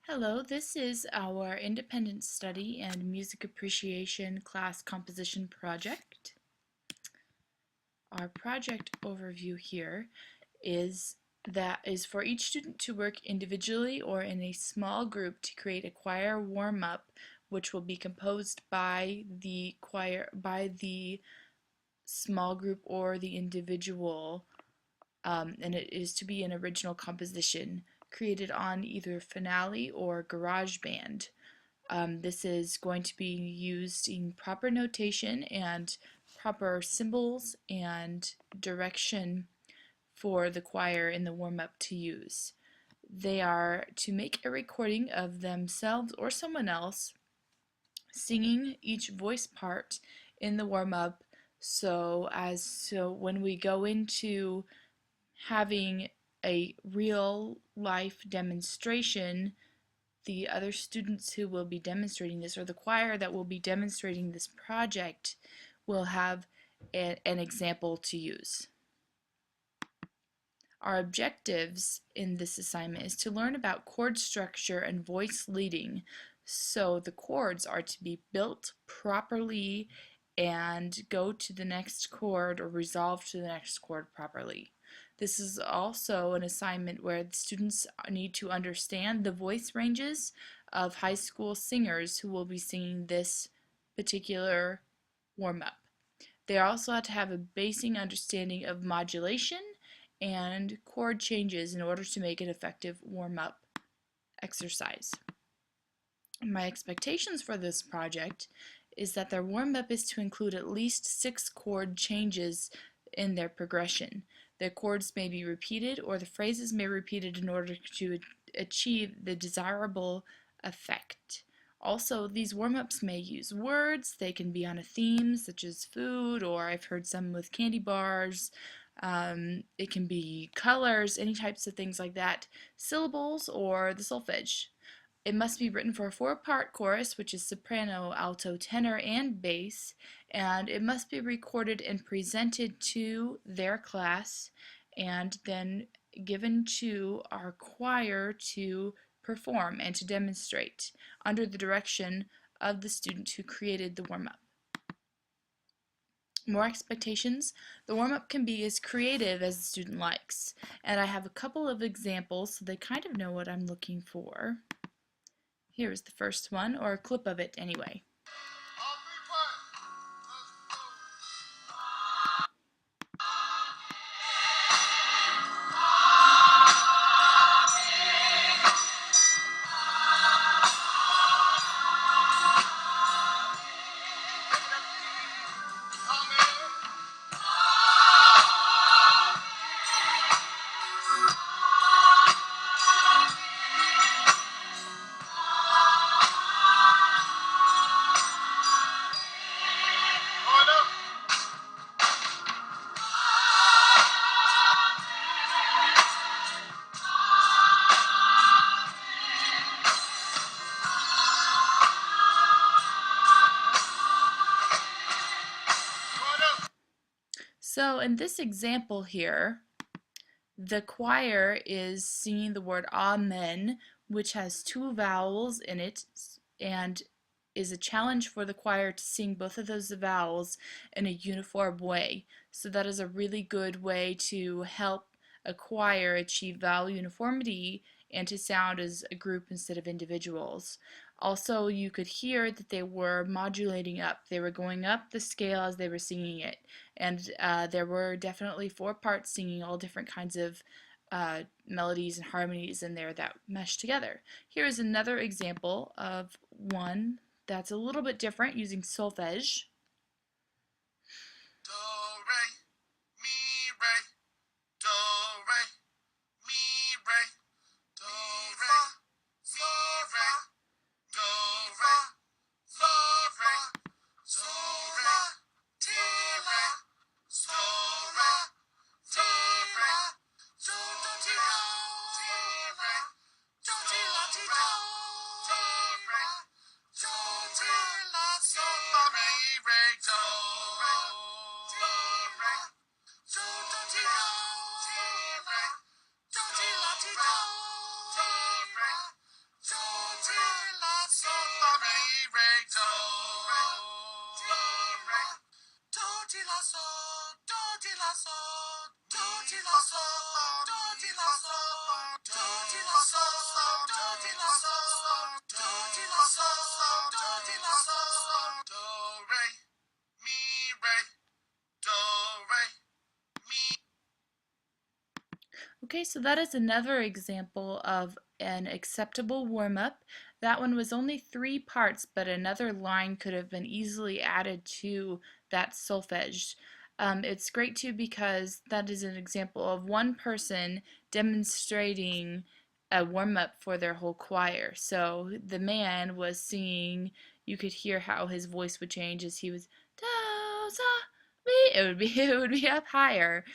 Hello, this is our independent study and music appreciation class composition project. Our project overview here is for each student to work individually or in a small group to create a choir warm-up, which will be composed by the small group or the individual, and it is to be an original composition created on either Finale or GarageBand. This is going to be used in proper notation and proper symbols and direction for the choir in the warm-up to use. They are to make a recording of themselves or someone else singing each voice part in the warm-up, so when we go into having a real life demonstration, the other students who will be demonstrating this, or the choir that will be demonstrating this project, will have an example to use. Our objectives in this assignment is to learn about chord structure and voice leading. So the chords are to be built properly and go to the next chord or resolve to the next chord properly. This is also an assignment where the students need to understand the voice ranges of high school singers who will be singing this particular warm-up. They also have to have a basic understanding of modulation and chord changes in order to make an effective warm-up exercise. My expectations for this project is that their warm-up is to include at least 6 chord changes in their progression. The chords may be repeated, or the phrases may be repeated in order to achieve the desirable effect. Also, these warm-ups may use words. They can be on a theme, such as food, or I've heard some with candy bars. It can be colors, any types of things like that, syllables, or the solfege. It must be written for a 4-part chorus, which is soprano, alto, tenor, and bass, and it must be recorded and presented to their class and then given to our choir to perform and to demonstrate under the direction of the student who created the warm-up. More expectations. The warm-up can be as creative as the student likes, and I have a couple of examples so they kind of know what I'm looking for. Here's the first one, or a clip of it anyway. So in this example here, the choir is singing the word Amen, which has 2 vowels in it, and is a challenge for the choir to sing both of those vowels in a uniform way. So that is a really good way to help a choir achieve vowel uniformity and to sound as a group instead of individuals. Also, you could hear that they were modulating up. They were going up the scale as they were singing it. And there were definitely 4 parts singing all different kinds of melodies and harmonies in there that mesh together. Here is another example of one that's a little bit different using solfege. Do, re, mi, re, do, re, mi, re, do, re, mi, re, do, re, mi, re, so, re, ti, re, so, re, ti, re, so, do, ti, la, ti, re, do, ti, la, ti, do, ti, re, so, ti, la, so, fa, mi, re, do, re, ti, Okay, so that is another example of an acceptable warm-up. That one was only 3 parts, but another line could have been easily added to that solfege. It's great too because that is an example of one person demonstrating a warm-up for their whole choir. So the man was singing, you could hear how his voice would change as he was do, sa, mi. It would be up higher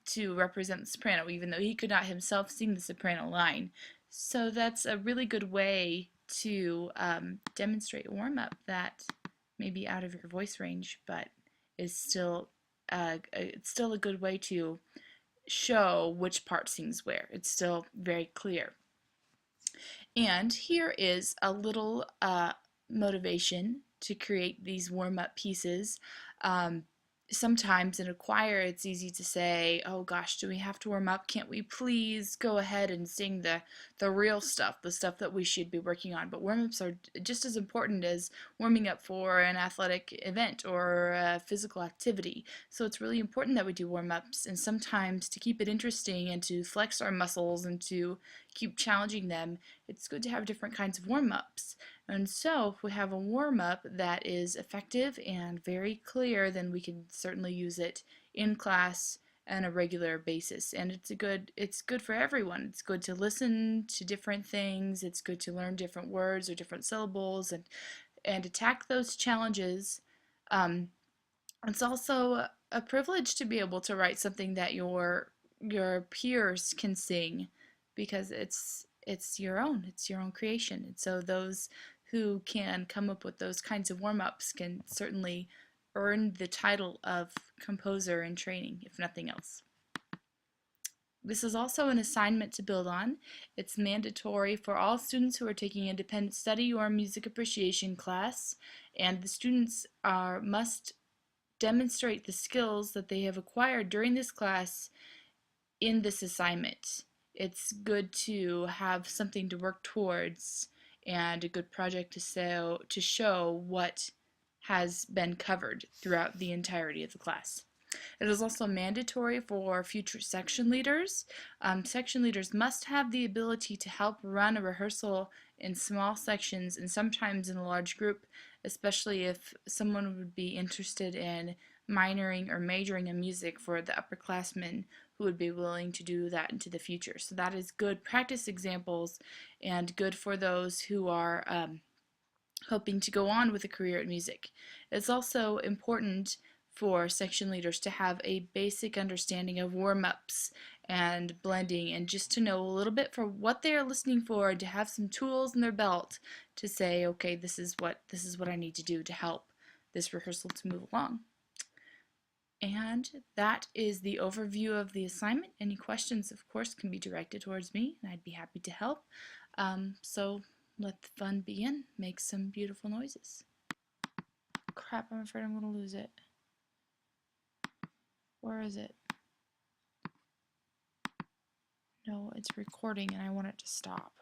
to represent the soprano, even though he could not himself sing the soprano line. So that's a really good way to demonstrate a warm-up that may be out of your voice range, but is still it's still a good way to show which part sings where. It's still very clear. And here is a little motivation to create these warm-up pieces. Um, Sometimes in a choir it's easy to say, oh gosh, do we have to warm up? Can't we please go ahead and sing the real stuff, the stuff that we should be working on? But warm-ups are just as important as warming up for an athletic event or a physical activity. So it's really important that we do warm-ups, and sometimes to keep it interesting and to flex our muscles and to keep challenging them, it's good to have different kinds of warm-ups. And so if we have a warm-up that is effective and very clear, then we can certainly use it in class on a regular basis. And it's good for everyone. It's good to listen to different things. It's good to learn different words or different syllables and attack those challenges. Um, it's also a privilege to be able to write something that your peers can sing because it's your own. It's your own creation. And so those who can come up with those kinds of warm-ups can certainly earn the title of composer in training, if nothing else. This is also an assignment to build on. It's mandatory for all students who are taking independent study or music appreciation class, and the students must demonstrate the skills that they have acquired during this class in this assignment. It's good to have something to work towards and a good project to show what has been covered throughout the entirety of the class. It is also mandatory for future section leaders. Section leaders must have the ability to help run a rehearsal in small sections and sometimes in a large group, especially if someone would be interested in minoring or majoring in music for the upperclassmen who would be willing to do that into the future. So that is good practice examples and good for those who are hoping to go on with a career in music. It's also important for section leaders to have a basic understanding of warm-ups and blending and just to know a little bit for what they are listening for and to have some tools in their belt to say, okay, this is what I need to do to help this rehearsal to move along. And that is the overview of the assignment. Any questions, of course, can be directed towards me, and I'd be happy to help. So let the fun begin. Make some beautiful noises. Crap, I'm afraid I'm going to lose it. Where is it? No, it's recording and I want it to stop.